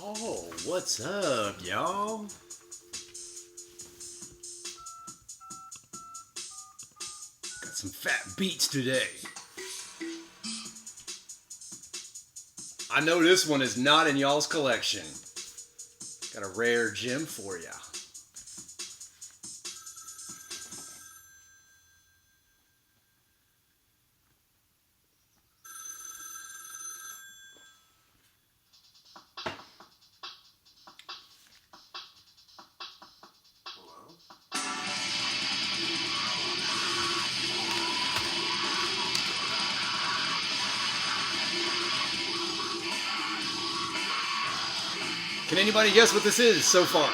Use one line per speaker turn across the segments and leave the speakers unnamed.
Oh, what's up, y'all? Got some fat beats today. I know this one is not in y'all's collection. Got a rare gem for ya. Can anybody guess what this is so far?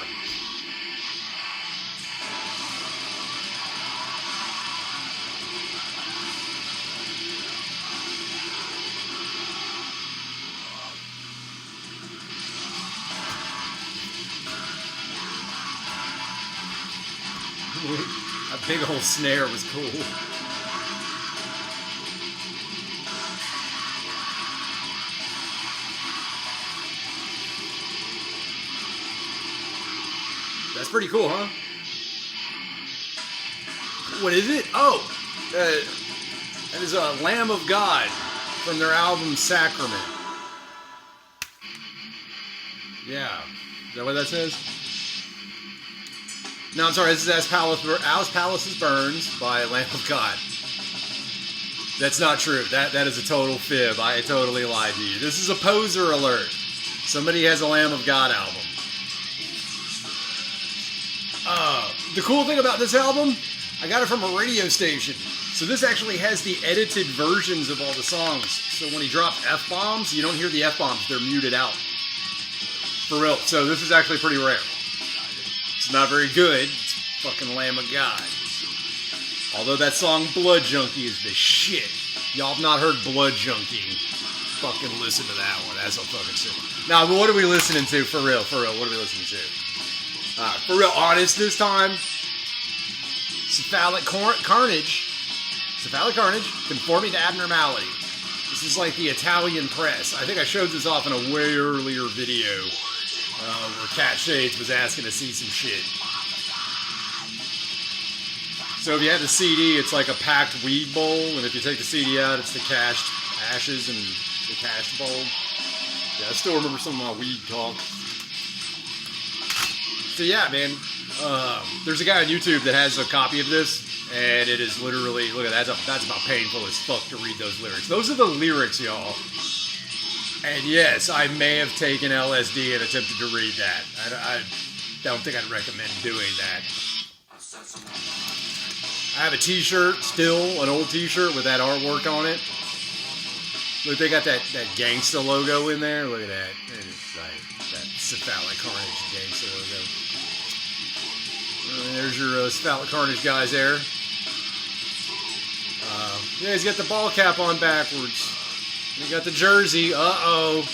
A big old snare was cool. That's pretty cool, huh? What is it? Oh, that is a Lamb of God from their album Sacrament. Yeah, is that what that says? No, I'm sorry, this is As Palaces Burns by Lamb of God. That's not true. That is a total fib. I totally lied to you. This is a poser alert. Somebody has a Lamb of God album. The cool thing about this album, I got it from a radio station. So this actually has the edited versions of all the songs. So when he drops F-bombs, you don't hear the F-bombs. They're muted out. For real. So this is actually pretty rare. It's not very good. It's fucking Lamb of God. Although that song Blood Junkie is the shit. Y'all have not heard Blood Junkie. Fucking listen to that one. That's so fucking sick. Now, what are we listening to? For real. What are we listening to? For real, honest this time. Cephalic Carnage. Cephalic Carnage, Conforming to Abnormality. This is like the Italian press. I think I showed this off in a way earlier video where Cat Shades was asking to see some shit. So if you have the CD, it's like a packed weed bowl, and if you take the CD out, it's the cashed ashes and the cashed bowl. Yeah, I still remember some of my weed talk. So yeah, man, there's a guy on YouTube that has a copy of this, and it is literally, look at that, that's about painful as fuck to read those lyrics. Those are the lyrics, y'all. And yes, I may have taken LSD and attempted to read that. I don't think I'd recommend doing that. I have a t-shirt, still, an old t-shirt with that artwork on it. Look, they got that gangsta logo in there. Look at that. It's like that Cephalic Carnage gangsta logo. There's your Cephalic Carnage guys there. Yeah, he's got the ball cap on backwards. He got the jersey. Uh-oh.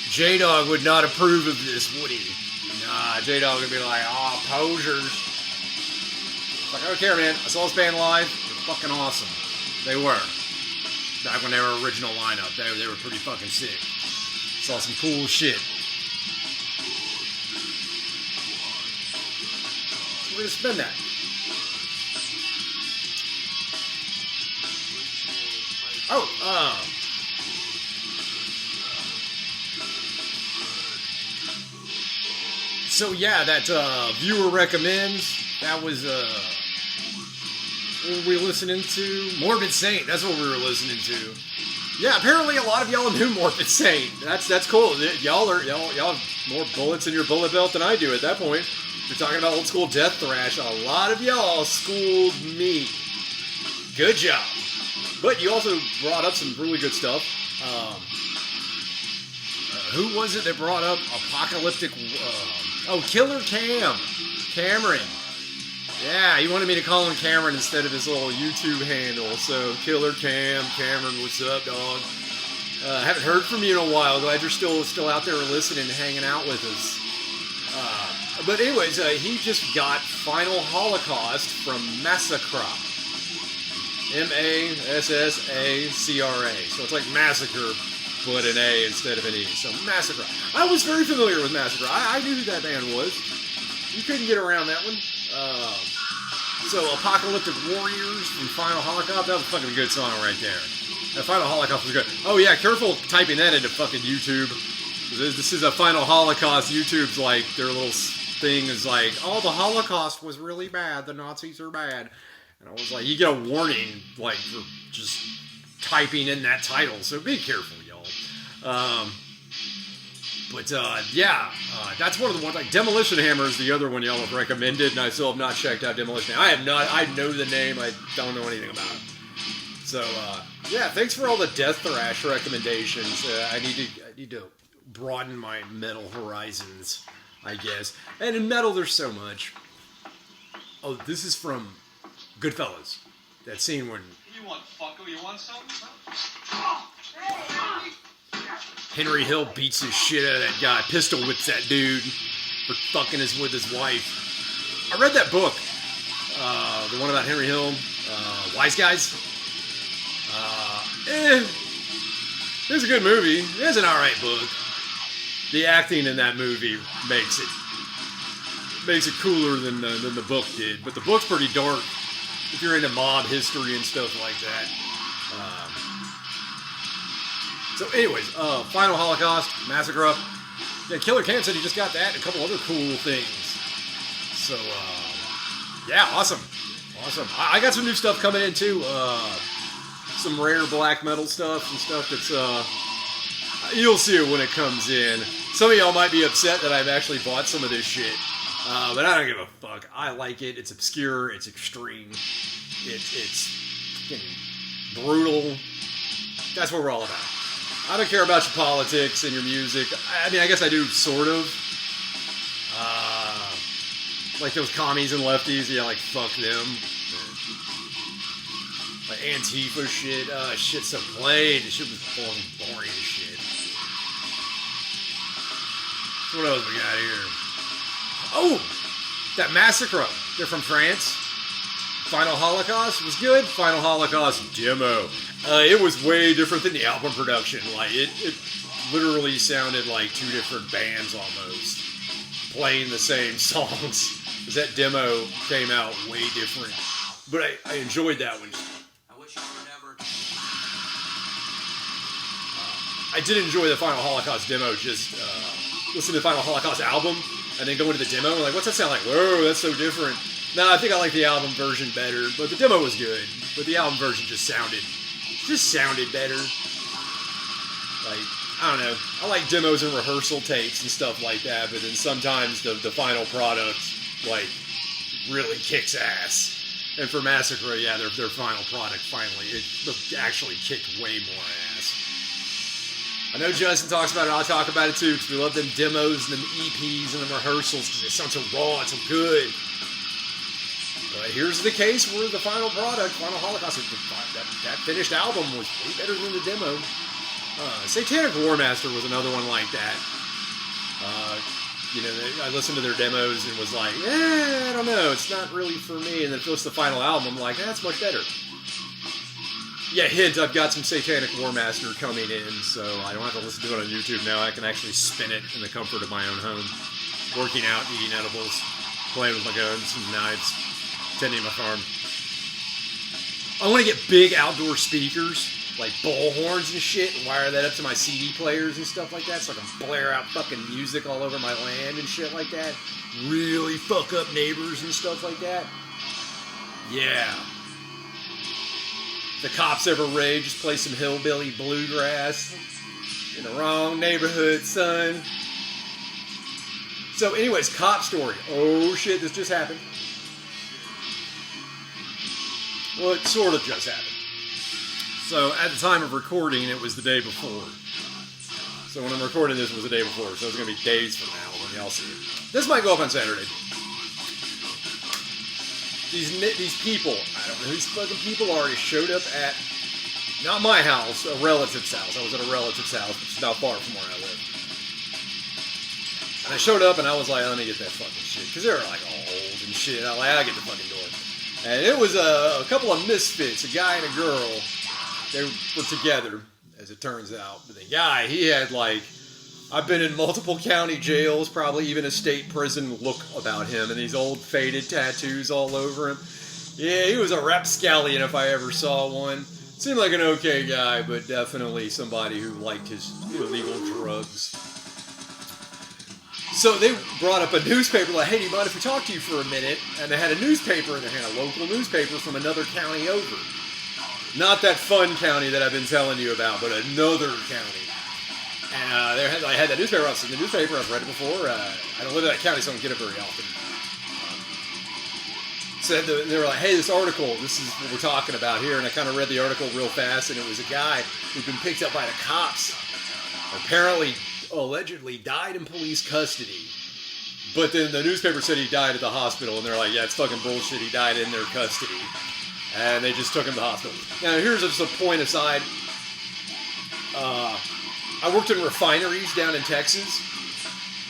J-Dog would not approve of this, would he? Nah, J-Dog would be like, oh, posers. Like, I don't care, man. I saw this band live. They're fucking awesome. They were. Back when they were original lineup. They were pretty fucking sick. Saw some cool shit. We're going to spin that. Oh, so yeah, that viewer recommends, that was, what were we listening to? Morbid Saint, that's what we were listening to. Yeah, apparently a lot of y'all knew Morbid Saint. That's cool. Y'all have more bullets in your bullet belt than I do at that point. You're talking about old school death thrash. A lot of y'all schooled me. Good job. But you also brought up some really good stuff. Who was it that brought up Apocalyptic? Killer Cameron. Yeah, he wanted me to call him Cameron instead of his little YouTube handle. So, Killer Cameron, what's up, dog? Haven't heard from you in a while. Glad you're still out there listening and hanging out with us. But anyways, he just got Final Holocaust from Massacra. Massacra. So it's like massacre, but an A instead of an E. So Massacre. I was very familiar with Massacre. I knew who that band was. You couldn't get around that one. So Apocalyptic Warriors from Final Holocaust. That was a fucking good song right there. That Final Holocaust was good. Oh yeah, careful typing that into fucking YouTube. This is a Final Holocaust. YouTube's like, their little thing is like, oh, the Holocaust was really bad. The Nazis are bad. And I was like, you get a warning, like, for just typing in that title. So be careful, y'all. That's one of the ones. Like Demolition Hammer is the other one y'all have recommended, and I still have not checked out Demolition Hammer. I have not. I know the name. I don't know anything about it. So thanks for all the Death Thrash recommendations. I need to broaden my metal horizons, I guess. And in metal, there's so much. Oh, this is from Goodfellas. That scene when
you want fucko? You want something?
Henry Hill beats the shit out of that guy, pistol whips that dude for fucking with his wife. I read that book, the one about Henry Hill, Wise Guys. It's a good movie. It's an alright book. The acting in that movie makes it cooler than the book did. But the book's pretty dark if you're into mob history and stuff like that. So anyways, Final Holocaust, Massacre. Yeah, Killer Cam said he just got that and a couple other cool things. So, awesome. I got some new stuff coming in too. Some rare black metal stuff and stuff that's, you'll see it when it comes in. Some of y'all might be upset that I've actually bought some of this shit. But I don't give a fuck. I like it. It's obscure. It's extreme. It's fucking brutal. That's what we're all about. I don't care about your politics and your music. I mean, I guess I do, sort of. Like those commies and lefties, yeah, like, fuck them. Like Antifa shit. Shit's so played. This shit was boring as shit. So what else we got here? Oh! That Massacre. They're from France. Final Holocaust was good. Final Holocaust demo. It was way different than the album production. Like, it literally sounded like two different bands almost playing the same songs. Because that demo came out way different. But I enjoyed that one.
I wish you remember.
I did enjoy the Final Holocaust demo. Just listen to the Final Holocaust album and then go into the demo and like, what's that sound like? Whoa, that's so different. No, I think I like the album version better, but the demo was good. But the album version just sounded better. Like, I don't know. I like demos and rehearsal tapes and stuff like that, but then sometimes the final product, like, really kicks ass. And for Massacre, yeah, their final product finally, it actually kicked way more ass. I know Justin talks about it, I'll talk about it too, because we love them demos and them EPs and them rehearsals, because it sounds so raw and so good. But here's the case where the final product, Final Holocaust, that finished album was way better than the demo. Satanic Warmaster was another one like that. I listened to their demos and was like, I don't know, it's not really for me. And then it's the final album, I'm like, that's much better. Yeah, hint, I've got some Satanic Warmaster coming in, so I don't have to listen to it on YouTube now. I can actually spin it in the comfort of my own home. Working out, eating edibles, playing with my guns and knives, tending my farm. I want to get big outdoor speakers, like bullhorns and shit, and wire that up to my CD players and stuff like that, so I can blare out fucking music all over my land and shit like that. Really fuck up neighbors and stuff like that. Yeah. The cops ever raid, just play some hillbilly bluegrass. In the wrong neighborhood, son. So anyways, cop story. Oh shit, this just happened. Well, it sort of just happened. So at the time of recording, it was the day before. So when I'm recording this, it was the day before. So it's going to be days from now when y'all see it. This might go up on Saturday. These people, I don't know who these fucking people are, showed up at, not my house, a relative's house. I was at a relative's house, which is not far from where I live. And I showed up and I was like, let me get that fucking shit. Because they were like all old and shit. I was like, I'll get the fucking door. And it was a couple of misfits, a guy and a girl. They were together. as it turns out. But the guy, he had like, I've been in multiple county jails, probably even a state prison look about him, and these old faded tattoos all over him. Yeah, he was a rapscallion if I ever saw one. Seemed like an okay guy, but definitely somebody who liked his illegal drugs. So they brought up a newspaper, like, hey, do you mind if we talk to you for a minute? And they had a newspaper in their hand, a local newspaper from another county over. Not that fun county that I've been telling you about, but another county. And I had that newspaper. I was in the newspaper. I've read it before. I don't live in that county, so I don't get it very often. Said they were like, hey, this article, this is what we're talking about here. And I kind of read the article real fast, and it was a guy who'd been picked up by the cops. Apparently, allegedly died in police custody. But then the newspaper said he died at the hospital, and they're like, yeah, it's fucking bullshit. He died in their custody. And they just took him to the hospital. Now, here's just a point aside. I worked in refineries down in Texas,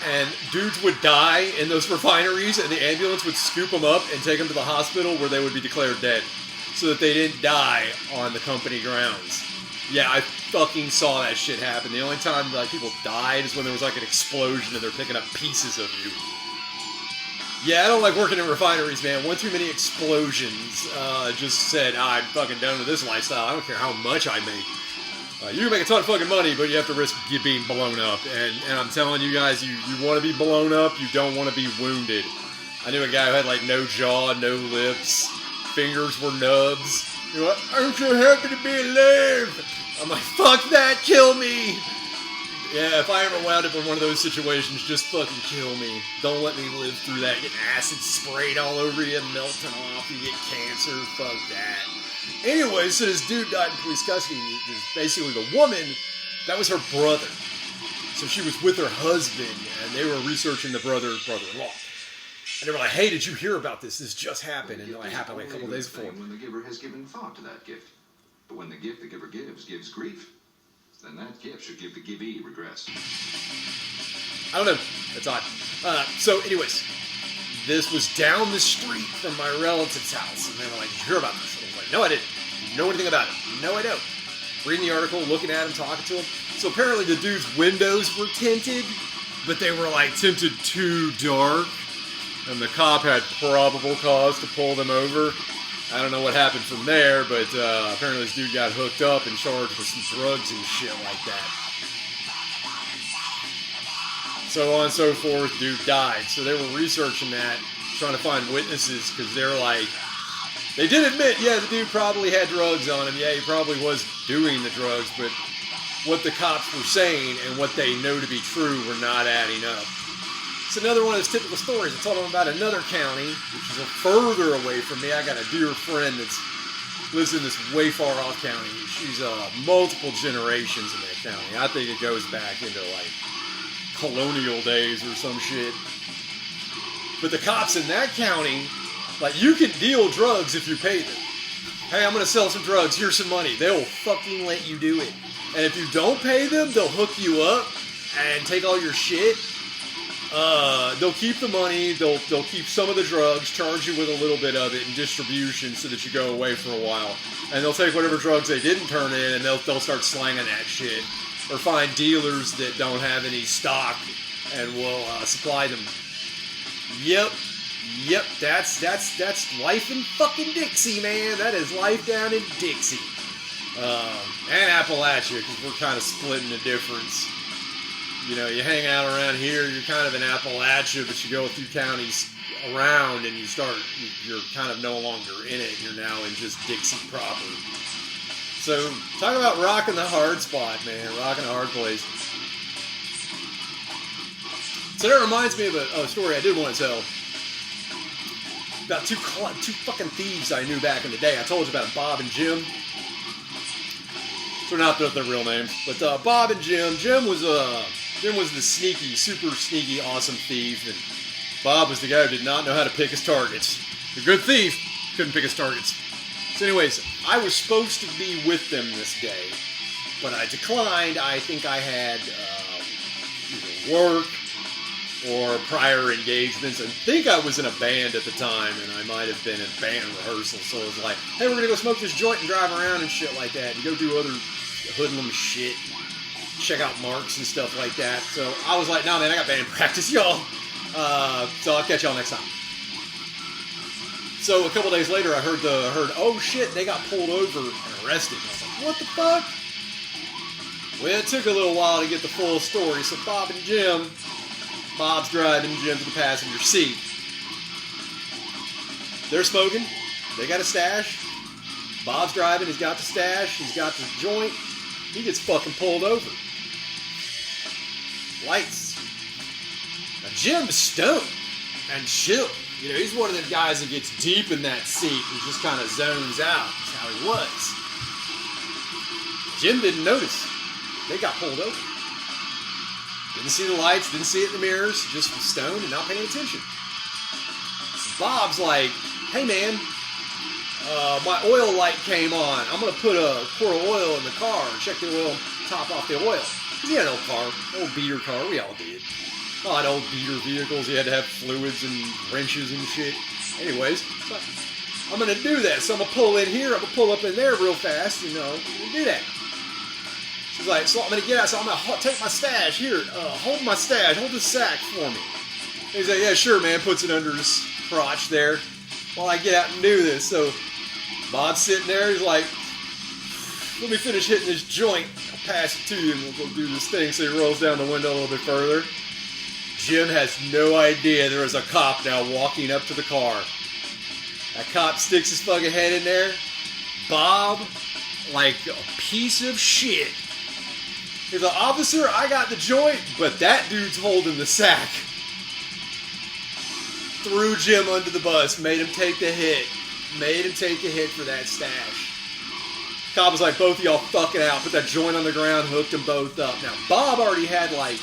and dudes would die in those refineries, and the ambulance would scoop them up and take them to the hospital where they would be declared dead, so that they didn't die on the company grounds. Yeah, I fucking saw that shit happen. The only time like people died is when there was like an explosion and they're picking up pieces of you. Yeah, I don't like working in refineries, man. One too many explosions. Just said, I'm fucking done with this lifestyle. I don't care how much I make. You can make a ton of fucking money, but you have to risk you being blown up. And I'm telling you guys, you want to be blown up, you don't want to be wounded. I knew a guy who had like no jaw, no lips, fingers were nubs. You're like, I'm so happy to be alive. I'm like, fuck that, kill me. Yeah, if I ever wound up in one of those situations, just fucking kill me. Don't let me live through that. Get acid sprayed all over you, melting off, you get cancer, fuck that. Anyway, so this dude died in police custody. Basically, the woman, that was her brother. So she was with her husband, and they were researching the brother-in-law. And they were like, hey, did you hear about this? This just happened. And it happened like a couple days before.
When the giver has given thought to that gift. But when the gift the giver gives grief, then that gift should give the givee regress.
I don't know. That's odd. So anyways, this was down the street from my relative's house. And they were like, did you hear about this? And I was like, no, I didn't. Know anything about it? No, I don't. Reading the article, looking at him, talking to him. So apparently the dude's windows were tinted, but they were like tinted too dark. And the cop had probable cause to pull them over. I don't know what happened from there, but apparently this dude got hooked up and charged with some drugs and shit like that. So on and so forth, dude died. So they were researching that, trying to find witnesses, because they're like, they did admit, yeah, the dude probably had drugs on him. Yeah, he probably was doing the drugs, but what the cops were saying and what they know to be true were not adding up. It's another one of those typical stories. I told them about another county, which is further away from me. I got a dear friend that lives in this way far off county. She's multiple generations in that county. I think it goes back into like colonial days or some shit. But the cops in that county, like, you can deal drugs if you pay them. Hey, I'm going to sell some drugs. Here's some money. They'll fucking let you do it. And if you don't pay them, they'll hook you up and take all your shit. They'll keep the money, they'll keep some of the drugs, charge you with a little bit of it in distribution so that you go away for a while. And they'll take whatever drugs they didn't turn in and they'll start slanging that shit. Or find dealers that don't have any stock and will supply them. Yep, that's life in fucking Dixie, man. That is life down in Dixie. And Appalachia, because we're kind of splitting the difference. You know, you hang out around here, you're kind of in Appalachia, but you go a few counties around and you're kind of no longer in it. You're now in just Dixie proper. So, talk about rocking the hard spot, man. Rocking the hard place. So that reminds me of a story I did want to tell. About two fucking thieves I knew back in the day. I told you about Bob and Jim. So not their real names, but Bob and Jim. Jim was the sneaky, super sneaky, awesome thief, and Bob was the guy who did not know how to pick his targets. The good thief couldn't pick his targets. So anyways, I was supposed to be with them this day, but I declined. I think I had either work or prior engagements. I think I was in a band at the time, and I might have been in band rehearsal, so it was like, hey, we're going to go smoke this joint and drive around and shit like that, and go do other hoodlum shit, check out marks and stuff like that. So I was like, nah, man, I got band practice, y'all. So I'll catch y'all next time. So a couple days later, I heard, oh shit, they got pulled over and arrested. And I was like, what the fuck? Well, it took a little while to get the full story. So Bob and Jim, Bob's driving, Jim's in the passenger seat. They're smoking. They got a stash. Bob's driving. He's got the stash. He's got the joint. He gets fucking pulled over. Lights. Now Jim's stoned and chill. You know, he's one of them guys that gets deep in that seat and just kind of zones out. That's how he was. Jim didn't notice. They got pulled over. Didn't see the lights, didn't see it in the mirrors, just stoned and not paying attention. Bob's like, hey man, my oil light came on. I'm going to put a quart of oil in the car and check the oil, top off the oil. Because he had an old car, old beater car, we all did. A lot of old beater vehicles, you had to have fluids and wrenches and shit. Anyways, so I'm going to do that. So I'm going to pull in here, I'm going to pull up in there real fast, you know, and do that. She's like, so I'm going to get out, so I'm going to take my stash. Here, hold my stash, hold the sack for me. He's like, yeah, sure, man. Puts it under his crotch there while I get out and do this. So Bob's sitting there, he's like, let me finish hitting this joint. I'll pass it to you and we'll go do this thing. So he rolls down the window a little bit further. Jim has no idea there is a cop now walking up to the car. That cop sticks his fucking head in there. Bob, like a piece of shit. He's like, officer, I got the joint, but that dude's holding the sack. Threw Jim under the bus, made him take the hit. Made him take the hit for that stash. Cop was like, both of y'all fucking out. Put that joint on the ground, hooked them both up. Now, Bob already had, like,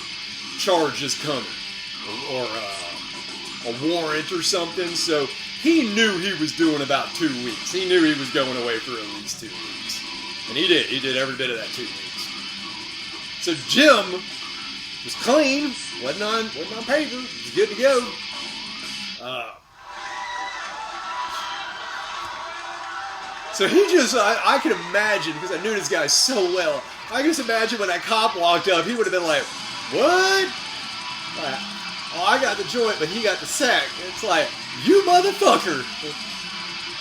charges coming. Or a warrant or something. So he knew he was doing about 2 weeks. He knew he was going away for at least 2 weeks. And he did. He did every bit of that 2 weeks. So Jim was clean. Wasn't on paper. He was good to go. So he just, I can imagine, because I knew this guy so well, I can just imagine when that cop walked up, he would have been like, what? Oh, I got the joint, but he got the sack. It's like, you motherfucker.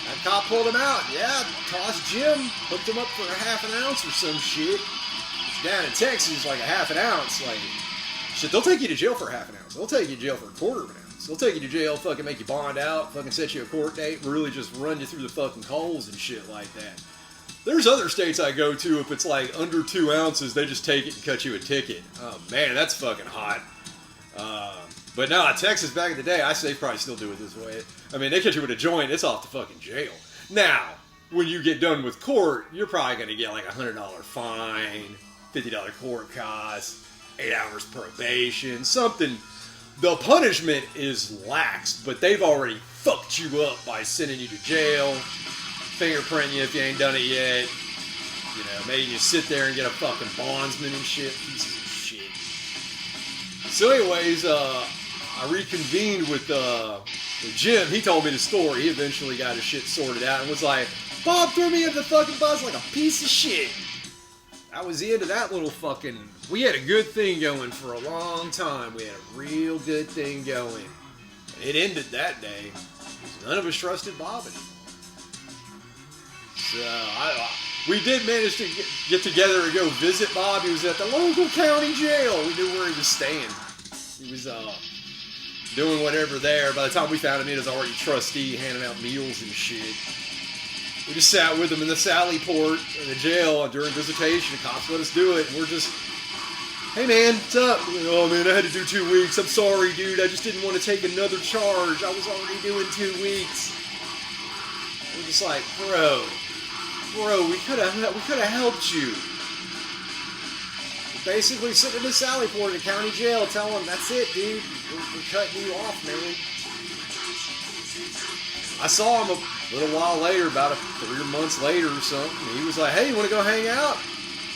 That cop pulled him out. Yeah, tossed Jim, hooked him up for a half an ounce or some shit. Down in Texas, like a half an ounce. Like, shit, they'll take you to jail for a half an ounce. They'll take you to jail for a quarter of an ounce. They'll take you to jail, fucking make you bond out, fucking set you a court date, really just run you through the fucking coals and shit like that. There's other states I go to, if it's like under 2 ounces, they just take it and cut you a ticket. Oh man, that's fucking hot. But no, Texas back in the day, I say they probably still do it this way. I mean, they catch you with a joint, it's off the fucking jail. Now, when you get done with court, you're probably going to get like a $100 fine, $50 court costs, 8 hours probation, something. The punishment is lax, but they've already fucked you up by sending you to jail, fingerprinting you if you ain't done it yet, you know, making you sit there and get a fucking bondsman and shit, pieces of shit. So anyways, I reconvened with Jim. He told me the story. He eventually got his shit sorted out and was like, Bob threw me into the fucking bus like a piece of shit. That was the end of that little fucking... We had a good thing going for a long time. We had a real good thing going. And it ended that day. None of us trusted Bob anymore. So, we did manage to get together and go visit Bob. He was at the local county jail. We knew where he was staying. He was doing whatever there. By the time we found him, he was already trustee, handing out meals and shit. We just sat with him in the Sally Port in the jail during visitation. The cops let us do it. And we're just, hey man, what's up? Like, oh man, I had to do 2 weeks. I'm sorry, dude. I just didn't want to take another charge. I was already doing 2 weeks. We're just like, bro, we could have helped you. We're basically sitting in the Sally Port in the county jail, telling them, that's it, dude. We're cutting you off, man. I saw him a little while later, about 3 months later or something. He was like, hey, you want to go hang out?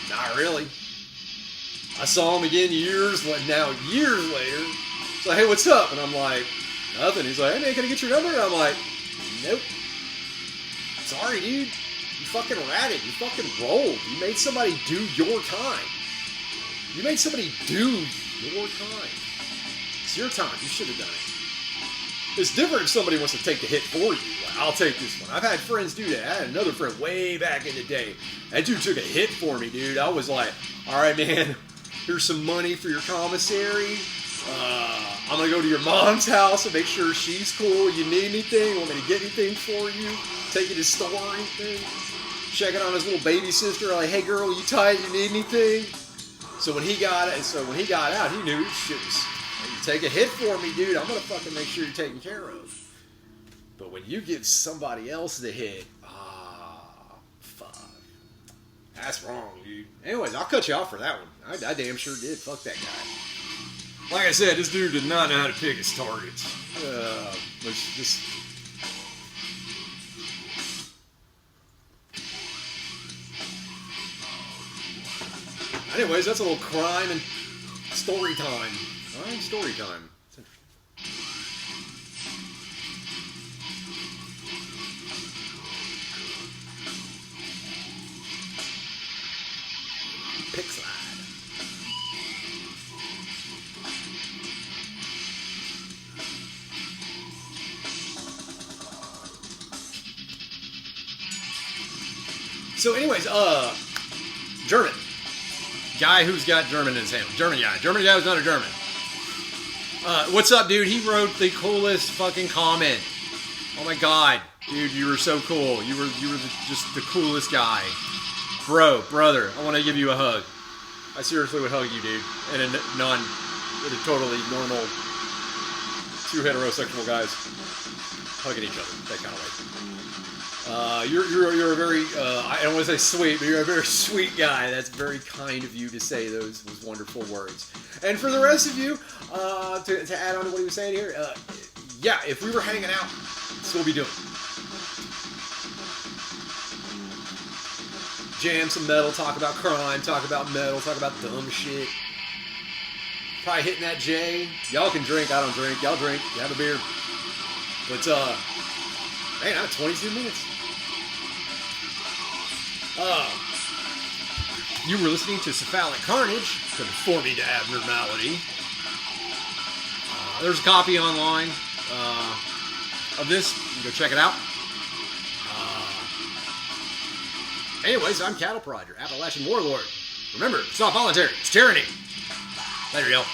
Not really. I saw him again years later. He's like, hey, what's up? And I'm like, nothing. He's like, hey, man, can I get your number? And I'm like, nope. Sorry, dude. You fucking ratted. You fucking rolled. You made somebody do your time. You made somebody do your time. It's your time. You should have done it. It's different if somebody wants to take the hit for you. Like, I'll take this one. I've had friends do that. I had another friend way back in the day. That dude took a hit for me, dude. I was like, all right, man, here's some money for your commissary. I'm going to go to your mom's house and make sure she's cool. You need anything? Want me to get anything for you? Take you to the store or anything? Checking on his little baby sister. Like, hey, girl, you tight? You need anything? So when he got out, he knew shit was, you take a hit for me, dude. I'm going to fucking make sure you're taken care of. But when you give somebody else the hit, fuck. That's wrong, dude. Anyways, I'll cut you off for that one. I damn sure did. Fuck that guy. Like I said, this dude did not know how to pick his targets. Anyways, that's a little crime and story time. Crime story time. It's interesting. Pick slide. So anyways, German. Guy who's got German in his hand. German guy who's not a German. What's up, dude? He wrote the coolest fucking comment. Oh my god. Dude, you were so cool. You were just the coolest guy. Brother, I want to give you a hug. I seriously would hug you, dude. And in a totally normal, two heterosexual guys hugging each other, that kind of way. You're a very, I don't want to say sweet, but you're a very sweet guy. That's very kind of you to say those wonderful words. And for the rest of you, to add on to what he was saying here, yeah, if we were hanging out, that's what we'd be doing. Jam some metal, talk about crime, talk about metal, talk about dumb shit. Probably hitting that J. Y'all can drink, I don't drink. Y'all drink, you have a beer. But, man, I'm at 22 minutes. You were listening to Cephalic Carnage, conforming to abnormality. There's a copy online of this. You can go check it out. Anyways, I'm Cattle Prod, your Appalachian Warlord. Remember, it's not voluntary, it's tyranny. Later, y'all.